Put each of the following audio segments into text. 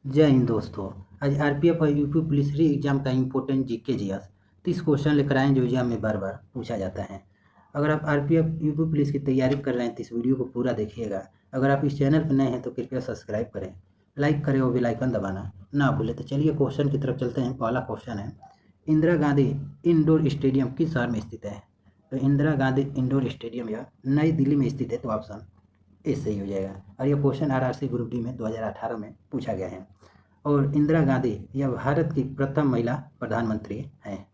जय हिंद दोस्तों। आज आरपीएफ और यूपी पुलिस री एग्जाम का इम्पोर्टेंट जीके जीएस 30 क्वेश्चन लेकर आए जो एग्जाम में बार बार पूछा जाता है। अगर आप आरपीएफ यूपी पुलिस की तैयारी कर रहे हैं तो इस वीडियो को पूरा देखिएगा। अगर आप इस चैनल पर नए हैं तो कृपया सब्सक्राइब करें, लाइक करें और बेल आइकन दबाना ना भूलें। तो चलिए क्वेश्चन की तरफ चलते हैं। पहला क्वेश्चन है, इंदिरा गांधी इंडोर स्टेडियम किस शहर में स्थित है? तो इंदिरा गांधी इंडोर स्टेडियम यह नई दिल्ली में स्थित है। तो ऑप्शन ए सही हो जाएगा। और यह क्वेश्चन आरआरसी ग्रुप डी में 2018 में पूछा गया है। और इंदिरा गांधी यह भारत की प्रथम महिला प्रधानमंत्री हैं।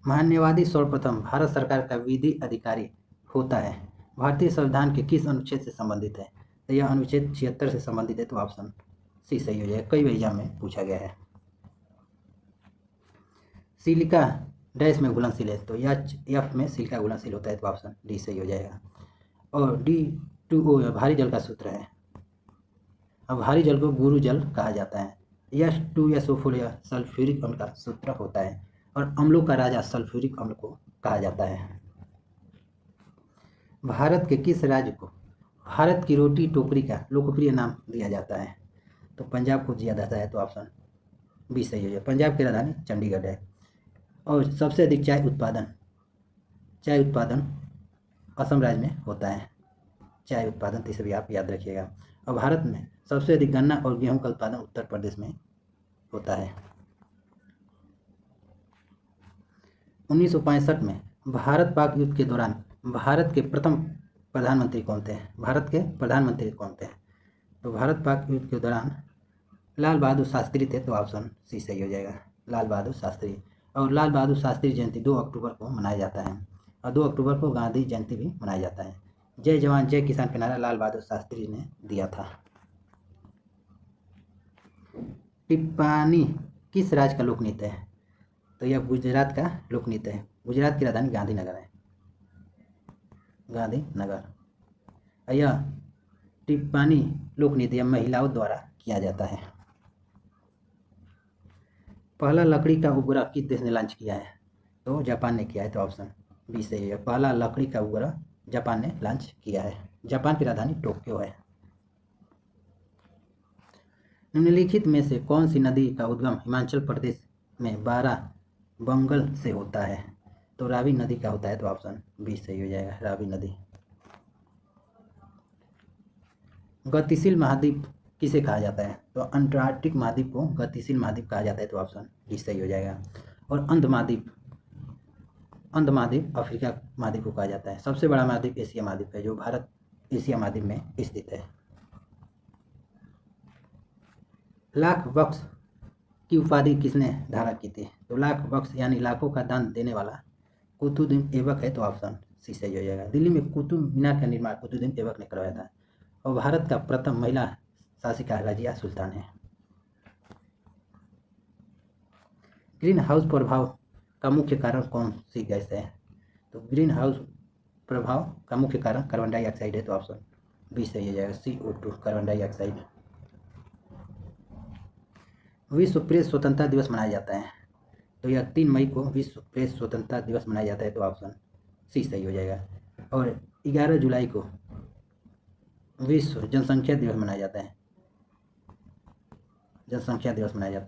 महान्यवादी सर्वप्रथम भारत सरकार का विधि अधिकारी होता है। भारतीय संविधान के किस अनुच्छेद से संबंधित है? तो यह अनुच्छेद 76 से संबंधित है। तो ऑप्शन सी सही हो जाएगा। कई एग्जाम में पूछा गया है। सिलिका डैश में घुलनशील है। तो एफ में सिलिका घुलनशील होता है। तो ऑप्शन डी सही हो जाएगा। और D2O भारी जल का सूत्र है। अब भारी जल को गुरु जल कहा जाता है। H2SO4 या सल्फ्यूरिक अम्ल का सूत्र होता है। और अम्लों का राजा सल्फ्यूरिक अम्ल को कहा जाता है। भारत के किस राज्य को भारत की रोटी टोकरी का लोकप्रिय नाम दिया जाता है? तो पंजाब को दिया जाता है। तो ऑप्शन बी सही हो जाए। पंजाब की राजधानी चंडीगढ़ है। और सबसे अधिक चाय उत्पादन असम राज्य में होता है। चाय उत्पादन तो इसे भी आप याद रखिएगा। और भारत में सबसे अधिक गन्ना और गेहूं का उत्पादन उत्तर प्रदेश में होता है। 1965 में भारत पाक युद्ध के दौरान भारत के प्रथम प्रधानमंत्री कौन थे? तो भारत पाक युद्ध के दौरान लाल बहादुर शास्त्री थे। तो ऑप्शन सी सही हो जाएगा, लाल बहादुर शास्त्री। और लाल बहादुर शास्त्री जयंती 2 अक्टूबर को मनाया जाता है। और 2 अक्टूबर को गांधी जयंती भी मनाया जाता है। जय जवान जय किसान का नारा लाल बहादुर शास्त्री ने दिया था। टिप्पानी किस राज्य का लोक नृत्य है? तो यह गुजरात का लोक नृत्य है। गुजरात की राजधानी गांधीनगर है। गांधीनगर। यह टिप्पानी लोक नृत्य महिलाओं द्वारा किया जाता है। पहला लकड़ी का उपग्रह किस देश ने लॉन्च किया है? तो जापान ने किया है। तो ऑप्शन बी सही है। पहला लकड़ी का उपग्रह जापान ने लॉन्च किया है। जापान की राजधानी टोक्यो है। निम्नलिखित में से कौन सी नदी का उद्गम हिमाचल प्रदेश में बाराबंगल से होता है? तो रावी नदी का होता है। तो ऑप्शन बी सही हो जाएगा, रावी नदी। गतिशील महाद्वीप किसे कहा जाता है? तो अंटार्कटिक महाद्वीप को गतिशील महाद्वीप कहा जाता है। तो ऑप्शन डी सही हो जाएगा। और अंध महाद्वीप अफ्रीका महाद्वीप को कहा जाता है। सबसे बड़ा महाद्वीप एशिया महाद्वीप है, जो भारत एशिया महाद्वीप में स्थित है। लाख बख्श की उपाधि किसने धारण की थी? तो लाख बख्श यानी लाखों का दान देने वाला कुतुबुद्दीन ऐबक है। तो ऑप्शन सी सही हो जाएगा। दिल्ली में कुतुब मीनार का निर्माण कुतुबुद्दीन ऐबक ने करवाया था। और भारत का प्रथम महिला शासिका रजिया सुल्तान है। ग्रीन हाउस प्रभाव का मुख्य कारण कौन सी गैस है? तो ग्रीन हाउस प्रभाव का मुख्य कारण कार्बन डाइऑक्साइड है। तो ऑप्शन बी सही हो जाएगा, CO2 कार्बन डाइऑक्साइड। विश्व प्रेस स्वतंत्रता दिवस मनाया जाता है। तो यह 3 मई को विश्व प्रेस स्वतंत्रता दिवस मनाया जाता है। तो ऑप्शन सी सही हो जाएगा। और 11 जुलाई को विश्व जनसंख्या दिवस मनाया जाता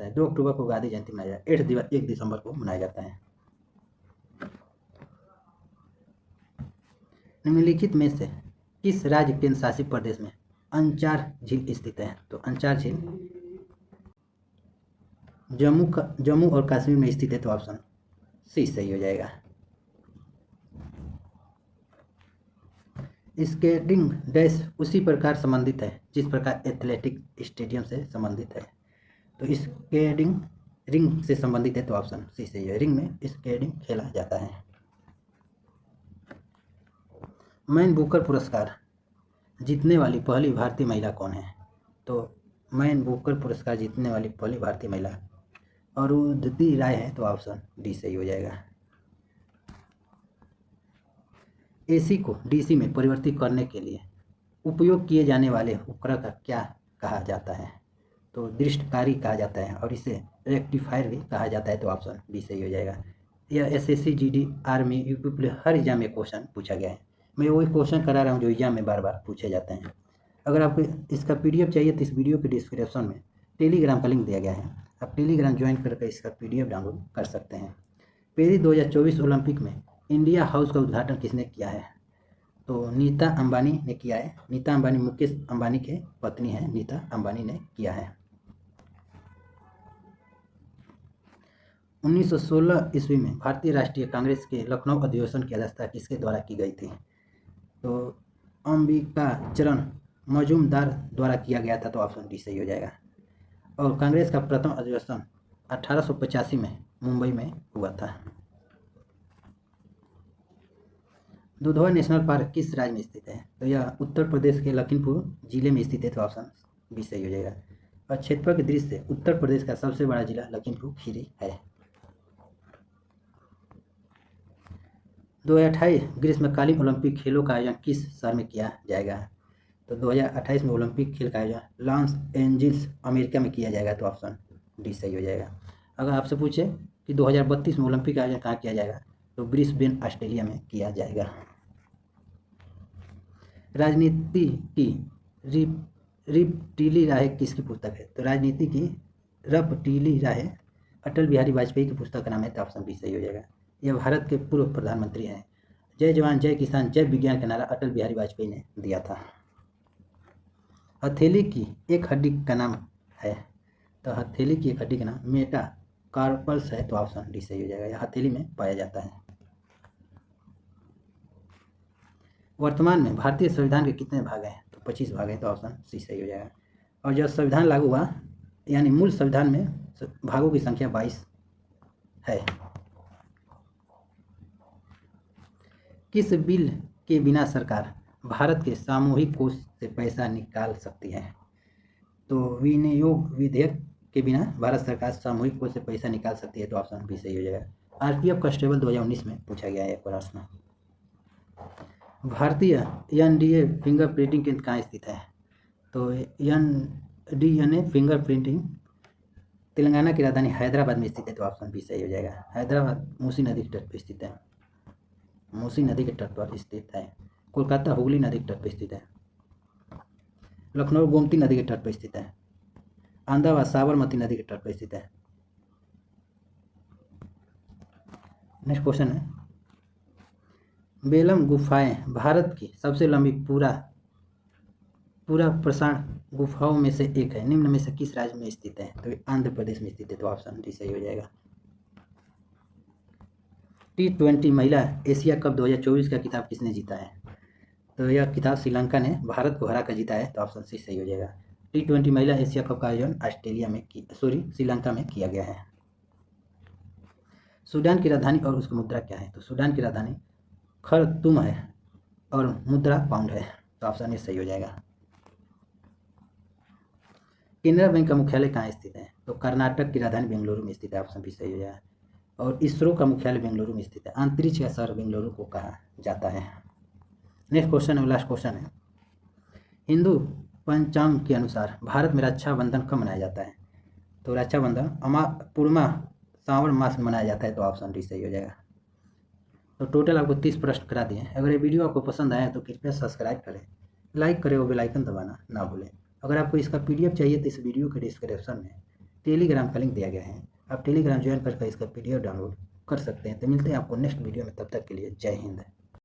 है। 2 अक्टूबर को गांधी जयंती मनाया जाता है। 1 दिसंबर को मनाया जाता है। निम्नलिखित में से किस राज्य केंद्र शासित प्रदेश में अंचार झील स्थित है? तो अंचार झील जम्मू और कश्मीर में स्थित है। तो ऑप्शन सी सही हो जाएगा। स्केटिंग डैश उसी प्रकार संबंधित है जिस प्रकार एथलेटिक स्टेडियम से संबंधित है। तो स्केटिंग रिंग से संबंधित है। तो ऑप्शन सी सही है, रिंग में स्केटिंग खेला जाता है। मैन बुकर पुरस्कार जीतने वाली पहली भारतीय महिला कौन है? तो मैन बुकर पुरस्कार जीतने वाली पहली भारतीय महिला अरुंधति राय है। तो ऑप्शन डी सही हो जाएगा। AC को DC में परिवर्तित करने के लिए उपयोग किए जाने वाले उपकरण का क्या कहा जाता है? तो दृष्टकारी कहा जाता है। और इसे रेक्टिफायर भी कहा जाता है। तो ऑप्शन बी सही हो जाएगा। यह SSC GD आर्मी UP हर एग्जाम में क्वेश्चन पूछा गया है। मैं वही क्वेश्चन करा रहा हूँ जो एग्जाम में बार बार पूछे जाते हैं। अगर आपको इसका PDF चाहिए तो इस वीडियो के डिस्क्रिप्शन में टेलीग्राम का लिंक दिया गया है, आप टेलीग्राम ज्वाइन करके इसका PDF डाउनलोड कर सकते हैं। पेरिस 2024 ओलंपिक में इंडिया हाउस का उद्घाटन किसने किया है? तो नीता अंबानी ने किया है। नीता अंबानी मुकेश अंबानी के पत्नी है, नीता अंबानी ने किया है। 1916 ईस्वी में भारतीय राष्ट्रीय कांग्रेस के लखनऊ अधिवेशन की अध्यक्षता किसके द्वारा की गई थी? तो अंबिकाचरण मजूमदार द्वारा किया गया था, तो ऑप्शन डी सही हो जाएगा। और कांग्रेस का प्रथम अधिवेशन 1885 में मुंबई में हुआ था। दुधवा नेशनल पार्क किस राज्य में स्थित है? तो यह उत्तर प्रदेश के लखीमपुर जिले में स्थित है, तो ऑप्शन बी सही हो जाएगा। और क्षेत्रफल की दृष्टि से उत्तर प्रदेश का सबसे बड़ा जिला लखीमपुर खीरी है। 2028 ग्रीष्मकालीन ओलंपिक खेलों का आयोजन किस शहर में किया जाएगा? तो 2028 में ओलंपिक खेल का आयोजन लॉस एंजिल्स अमेरिका में किया जाएगा, तो ऑप्शन डी सही हो जाएगा। अगर आपसे पूछे कि 2032 में ओलंपिक का आयोजन कहाँ किया जाएगा, तो ब्रिस्बेन ऑस्ट्रेलिया में किया जाएगा। राजनीति की रपटीली राहें किसकी पुस्तक है? तो राजनीति की रपटीली राहें अटल बिहारी वाजपेयी की पुस्तक का नाम है, तो ऑप्शन बी सही हो जाएगा। यह भारत के पूर्व प्रधानमंत्री हैं। जय जवान जय किसान जय विज्ञान का नारा अटल बिहारी वाजपेयी ने दिया था। हथेली की एक हड्डी का नाम है? तो हथेली की एक हड्डी का नाम मेटाकार्पल्स है, तो ऑप्शन डी सही हो जाएगा। यह हथेली में पाया जाता है। वर्तमान में भारतीय संविधान के कितने भाग हैं? तो 25 भाग हैं, तो ऑप्शन सी सही हो जाएगा। और जब संविधान लागू हुआ, यानी मूल संविधान में भागों की संख्या 22 है। किस बिल के बिना सरकार भारत के सामूहिक कोष से पैसा निकाल सकती है? तो विनियोग विधेयक के बिना भारत सरकार सामूहिक कोष से पैसा निकाल सकती है, तो ऑप्शन बी सही हो जाएगा। RPF कांस्टेबल 2019 में पूछा गया है प्रश्न। भारतीय NDA फिंगरप्रिंटिंग केंद्र कहाँ स्थित है? तो NDA फिंगरप्रिंटिंग तेलंगाना की राजधानी हैदराबाद में स्थित है, तो ऑप्शन बी सही हो जाएगा। हैदराबाद मूसी नदी के तट पर स्थित है, मूसी नदी के तट पर स्थित है। कोलकाता हुगली नदी के तट पर स्थित है। लखनऊ गोमती नदी के तट पर स्थित है। अहमदाबाद साबरमती नदी के तट पर स्थित है। नेक्स्ट क्वेश्चन है, बेलम गुफाएं भारत की सबसे लंबी पूरा प्रसारण गुफाओं में से एक है, निम्न में से किस राज्य में स्थित है? तो आंध्र प्रदेश में स्थित है, तो ऑप्शन डी सही हो जाएगा। T20 महिला एशिया कप 2024 का खिताब किसने जीता है? तो यह खिताब श्रीलंका ने भारत को हरा कर जीता है, तो ऑप्शन सी सही हो जाएगा। T20 महिला एशिया कप का आयोजन श्रीलंका में किया गया है। सूडान की राजधानी और उसकी मुद्रा क्या है? तो सूडान की राजधानी खर्तूम है और मुद्रा पाउंड है, तो ऑप्शन ए सही हो जाएगा। केनरा बैंक का मुख्यालय कहाँ स्थित है? तो कर्नाटक की राजधानी बेंगलुरु में स्थित है, ऑप्शन बी सही हो जाएगा। और इसरो का मुख्यालय बेंगलुरु में स्थित है। अंतरिक्ष का शहर बेंगलुरु को कहा जाता है। नेक्स्ट क्वेश्चन है, लास्ट क्वेश्चन है, हिंदू पंचांग के अनुसार भारत में रक्षाबंधन कब मनाया जाता है? तो रक्षाबंधन पूर्णिमा श्रावण मास में मनाया जाता है, तो ऑप्शन डी सही हो जाएगा। तो टोटल आपको 30 प्रश्न करा दिए। अगर ये वीडियो आपको पसंद आया तो कृपया सब्सक्राइब करें, लाइक करें और बेल आइकन दबाना ना भूलें। अगर आपको इसका PDF चाहिए तो इस वीडियो के डिस्क्रिप्शन में टेलीग्राम का लिंक दिया गया है, आप टेलीग्राम ज्वाइन करके इसका PDF डाउनलोड कर सकते हैं। तो मिलते हैं आपको नेक्स्ट वीडियो में, तब तक के लिए जय हिंद।